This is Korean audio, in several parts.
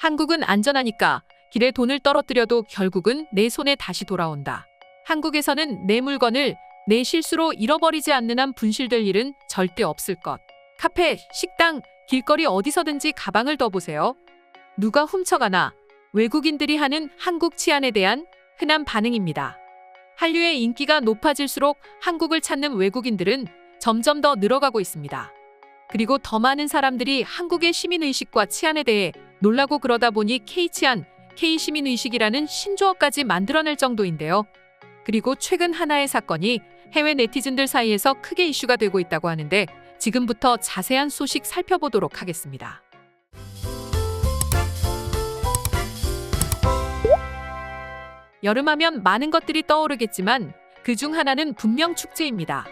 한국은 안전하니까 길에 돈을 떨어뜨려도 결국은 내 손에 다시 돌아온다. 한국에서는 내 물건을 내 실수로 잃어버리지 않는 한 분실될 일은 절대 없을 것. 카페, 식당, 길거리 어디서든지 가방을 둬보세요. 누가 훔쳐가나? 외국인들이 하는 한국 치안에 대한 흔한 반응입니다. 한류의 인기가 높아질수록 한국을 찾는 외국인들은 점점 더 늘어가고 있습니다. 그리고 더 많은 사람들이 한국의 시민의식과 치안에 대해 놀라고 그러다 보니 K치안, K시민의식이라는 신조어까지 만들어낼 정도인데요. 그리고 최근 하나의 사건이 해외 네티즌들 사이에서 크게 이슈가 되고 있다고 하는데 지금부터 자세한 소식 살펴보도록 하겠습니다. 여름하면 많은 것들이 떠오르겠지만 그중 하나는 분명 축제입니다.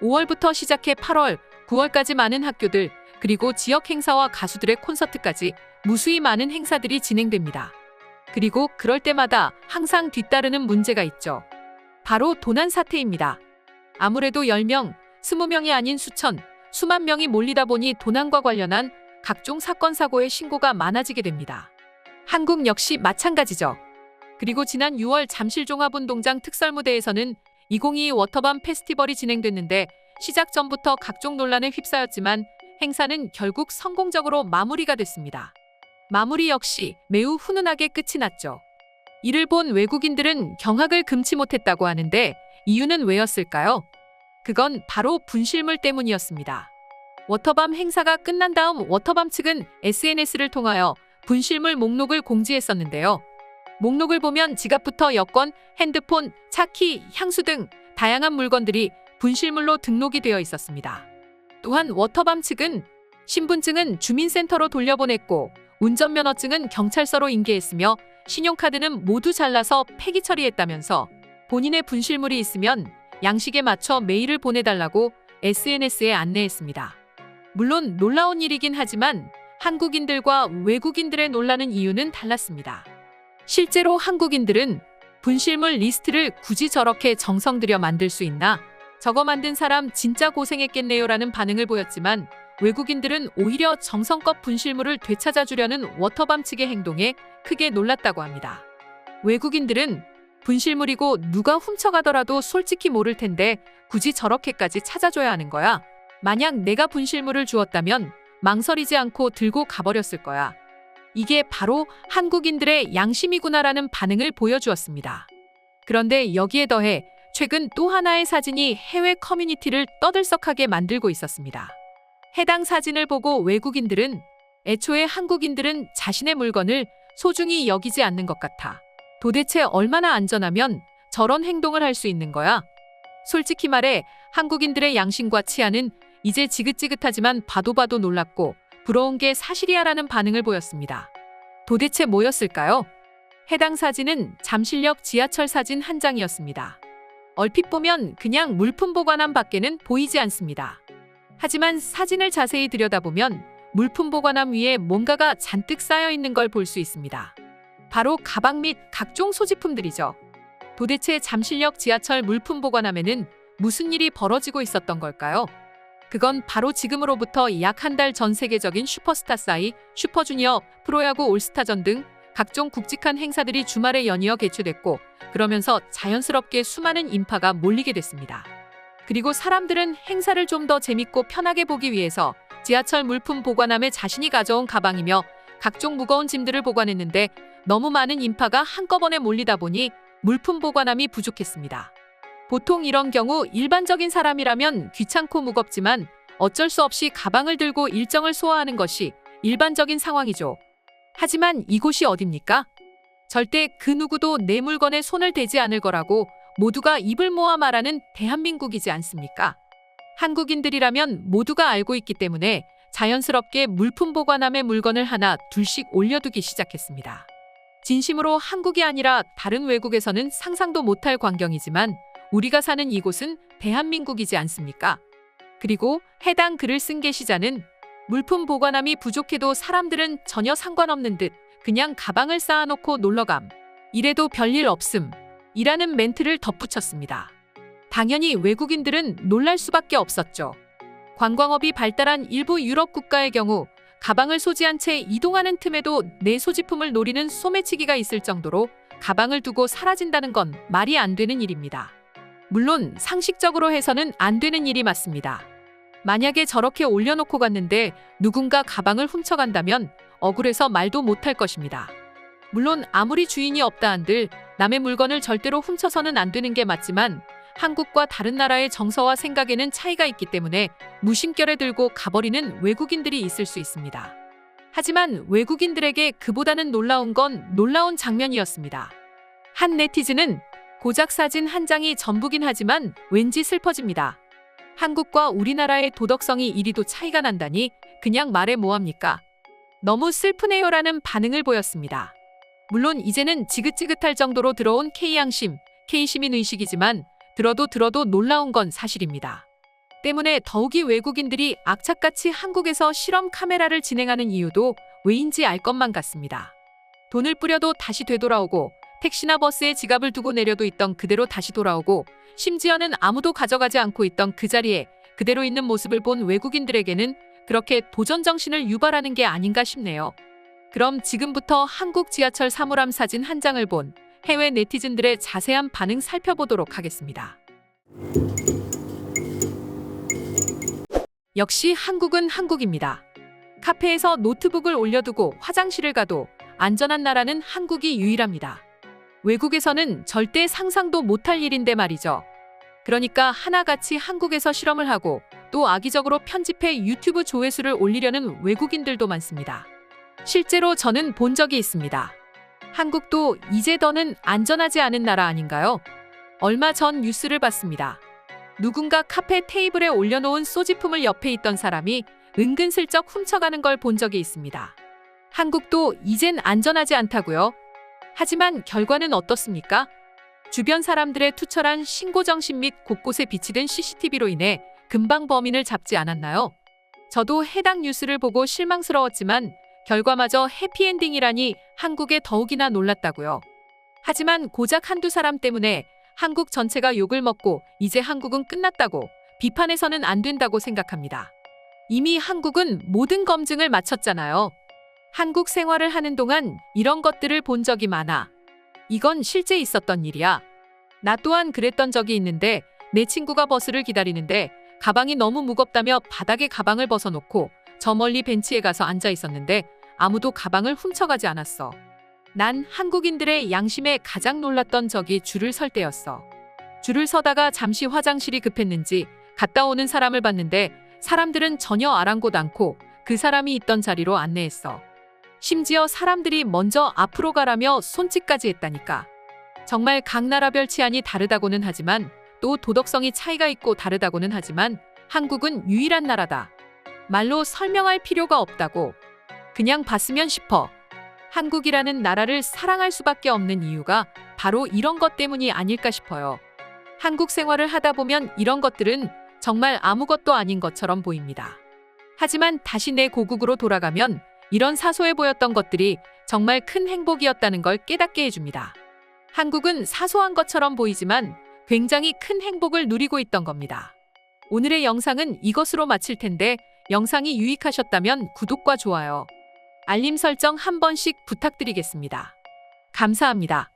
5월부터 시작해 8월, 9월까지 많은 학교들, 그리고 지역 행사와 가수들의 콘서트까지 무수히 많은 행사들이 진행됩니다. 그리고 그럴 때마다 항상 뒤따르는 문제가 있죠. 바로 도난 사태입니다. 아무래도 10명, 20명이 아닌 수천, 수만 명이 몰리다 보니 도난과 관련한 각종 사건 사고의 신고가 많아지게 됩니다. 한국 역시 마찬가지죠. 그리고 지난 6월 잠실종합운동장 특설무대에서는 2022 워터밤 페스티벌이 진행됐는데 시작 전부터 각종 논란에 휩싸였지만 행사는 결국 성공적으로 마무리가 됐습니다. 마무리 역시 매우 훈훈하게 끝이 났죠. 이를 본 외국인들은 경악을 금치 못했다고 하는데 이유는 왜였을까요? 그건 바로 분실물 때문이었습니다. 워터밤 행사가 끝난 다음 워터밤 측은 SNS를 통하여 분실물 목록을 공지했었는데요. 목록을 보면 지갑부터 여권, 핸드폰, 차키, 향수 등 다양한 물건들이 분실물로 등록이 되어 있었습니다. 또한 워터밤 측은 신분증은 주민센터로 돌려보냈고 운전면허증은 경찰서로 인계했으며 신용카드는 모두 잘라서 폐기 처리했다면서 본인의 분실물이 있으면 양식에 맞춰 메일을 보내달라고 SNS에 안내했습니다. 물론 놀라운 일이긴 하지만 한국인들과 외국인들의 놀라는 이유는 달랐습니다. 실제로 한국인들은 분실물 리스트를 굳이 저렇게 정성 들여 만들 수 있나? 저거 만든 사람 진짜 고생했겠네요라는 반응을 보였지만 외국인들은 오히려 정성껏 분실물을 되찾아주려는 워터밤 측의 행동에 크게 놀랐다고 합니다. 외국인들은 분실물이고 누가 훔쳐가더라도 솔직히 모를 텐데 굳이 저렇게까지 찾아줘야 하는 거야. 만약 내가 분실물을 주었다면 망설이지 않고 들고 가버렸을 거야. 이게 바로 한국인들의 양심이구나라는 반응을 보여주었습니다. 그런데 여기에 더해 최근 또 하나의 사진이 해외 커뮤니티를 떠들썩하게 만들고 있었습니다. 해당 사진을 보고 외국인들은 애초에 한국인들은 자신의 물건을 소중히 여기지 않는 것 같아. 도대체 얼마나 안전하면 저런 행동을 할 수 있는 거야? 솔직히 말해 한국인들의 양심과 치안은 이제 지긋지긋하지만 봐도 놀랍고 부러운 게 사실이야라는 반응을 보였습니다. 도대체 뭐였을까요? 해당 사진은 잠실역 지하철 사진 한 장이었습니다. 얼핏 보면 그냥 물품 보관함 밖에는 보이지 않습니다. 하지만 사진을 자세히 들여다보면 물품 보관함 위에 뭔가가 잔뜩 쌓여 있는 걸 볼 수 있습니다. 바로 가방 및 각종 소지품들이죠. 도대체 잠실역 지하철 물품 보관함에는 무슨 일이 벌어지고 있었던 걸까요? 그건 바로 지금으로부터 약 한 달 전 세계적인 슈퍼스타 싸이, 슈퍼주니어, 프로야구 올스타전 등 각종 굵직한 행사들이 주말에 연이어 개최됐고 그러면서 자연스럽게 수많은 인파가 몰리게 됐습니다. 그리고 사람들은 행사를 좀 더 재밌고 편하게 보기 위해서 지하철 물품 보관함에 자신이 가져온 가방이며 각종 무거운 짐들을 보관했는데 너무 많은 인파가 한꺼번에 몰리다 보니 물품 보관함이 부족했습니다. 보통 이런 경우 일반적인 사람이라면 귀찮고 무겁지만 어쩔 수 없이 가방을 들고 일정을 소화하는 것이 일반적인 상황이죠. 하지만 이곳이 어딥니까? 절대 그 누구도 내 물건에 손을 대지 않을 거라고 모두가 입을 모아 말하는 대한민국이지 않습니까? 한국인들이라면 모두가 알고 있기 때문에 자연스럽게 물품 보관함에 물건을 하나 둘씩 올려두기 시작했습니다. 진심으로 한국이 아니라 다른 외국에서는 상상도 못할 광경이지만 우리가 사는 이곳은 대한민국이지 않습니까? 그리고 해당 글을 쓴 게시자는 물품 보관함이 부족해도 사람들은 전혀 상관없는 듯 그냥 가방을 쌓아놓고 놀러감. 이래도 별일 없음. 이라는 멘트를 덧붙였습니다. 당연히 외국인들은 놀랄 수밖에 없었죠. 관광업이 발달한 일부 유럽 국가의 경우 가방을 소지한 채 이동하는 틈에도 내 소지품을 노리는 소매치기가 있을 정도로 가방을 두고 사라진다는 건 말이 안 되는 일입니다. 물론 상식적으로 해서는 안 되는 일이 맞습니다. 만약에 저렇게 올려놓고 갔는데 누군가 가방을 훔쳐간다면 억울해서 말도 못할 것입니다. 물론 아무리 주인이 없다 한들 남의 물건을 절대로 훔쳐서는 안 되는 게 맞지만 한국과 다른 나라의 정서와 생각에는 차이가 있기 때문에 무심결에 들고 가버리는 외국인들이 있을 수 있습니다. 하지만 외국인들에게 그보다는 놀라운 건 놀라운 장면이었습니다. 한 네티즌은 고작 사진 한 장이 전부긴 하지만 왠지 슬퍼집니다. 한국과 우리나라의 도덕성이 이리도 차이가 난다니 그냥 말해 뭐합니까? 너무 슬프네요라는 반응을 보였습니다. 물론 이제는 지긋지긋할 정도로 들어온 K양심, K시민의식이지만 들어도 놀라운 건 사실입니다. 때문에 더욱이 외국인들이 악착같이 한국에서 실험 카메라를 진행하는 이유도 왜인지 알 것만 같습니다. 돈을 뿌려도 다시 되돌아오고 택시나 버스에 지갑을 두고 내려도 있던 그대로 다시 돌아오고 심지어는 아무도 가져가지 않고 있던 그 자리에 그대로 있는 모습을 본 외국인들에게는 그렇게 도전 정신을 유발하는 게 아닌가 싶네요. 그럼 지금부터 한국 지하철 사물함 사진 한 장을 본 해외 네티즌들의 자세한 반응 살펴보도록 하겠습니다. 역시 한국은 한국입니다. 카페에서 노트북을 올려두고 화장실을 가도 안전한 나라는 한국이 유일합니다. 외국에서는 절대 상상도 못할 일인데 말이죠. 그러니까 하나같이 한국에서 실험을 하고 또 악의적으로 편집해 유튜브 조회수를 올리려는 외국인들도 많습니다. 실제로 저는 본 적이 있습니다. 한국도 이제 더는 안전하지 않은 나라 아닌가요? 얼마 전 뉴스를 봤습니다. 누군가 카페 테이블에 올려놓은 소지품을 옆에 있던 사람이 은근슬쩍 훔쳐가는 걸 본 적이 있습니다. 한국도 이젠 안전하지 않다고요? 하지만 결과는 어떻습니까? 주변 사람들의 투철한 신고정신 및 곳곳에 비치된 CCTV로 인해 금방 범인을 잡지 않았나요? 저도 해당 뉴스를 보고 실망스러웠지만 결과마저 해피엔딩이라니 한국에 더욱이나 놀랐다고요. 하지만 고작 한두 사람 때문에 한국 전체가 욕을 먹고 이제 한국은 끝났다고 비판해서는 안 된다고 생각합니다. 이미 한국은 모든 검증을 마쳤잖아요. 한국 생활을 하는 동안 이런 것들을 본 적이 많아. 이건 실제 있었던 일이야. 나 또한 그랬던 적이 있는데 내 친구가 버스를 기다리는데 가방이 너무 무겁다며 바닥에 가방을 벗어놓고 저 멀리 벤치에 가서 앉아 있었는데 아무도 가방을 훔쳐가지 않았어. 난 한국인들의 양심에 가장 놀랐던 적이 줄을 설 때였어. 줄을 서다가 잠시 화장실이 급했는지 갔다 오는 사람을 봤는데 사람들은 전혀 아랑곳 않고 그 사람이 있던 자리로 안내했어. 심지어 사람들이 먼저 앞으로 가라며 손짓까지 했다니까. 정말 각 나라별 치안이 다르다고는 하지만 또 도덕성이 차이가 있고 다르다고는 하지만 한국은 유일한 나라다. 말로 설명할 필요가 없다고. 그냥 봤으면 싶어. 한국이라는 나라를 사랑할 수밖에 없는 이유가 바로 이런 것 때문이 아닐까 싶어요. 한국 생활을 하다 보면 이런 것들은 정말 아무것도 아닌 것처럼 보입니다. 하지만 다시 내 고국으로 돌아가면 이런 사소해 보였던 것들이 정말 큰 행복이었다는 걸 깨닫게 해줍니다. 한국은 사소한 것처럼 보이지만 굉장히 큰 행복을 누리고 있던 겁니다. 오늘의 영상은 이것으로 마칠 텐데 영상이 유익하셨다면 구독과 좋아요, 알림 설정 한 번씩 부탁드리겠습니다. 감사합니다.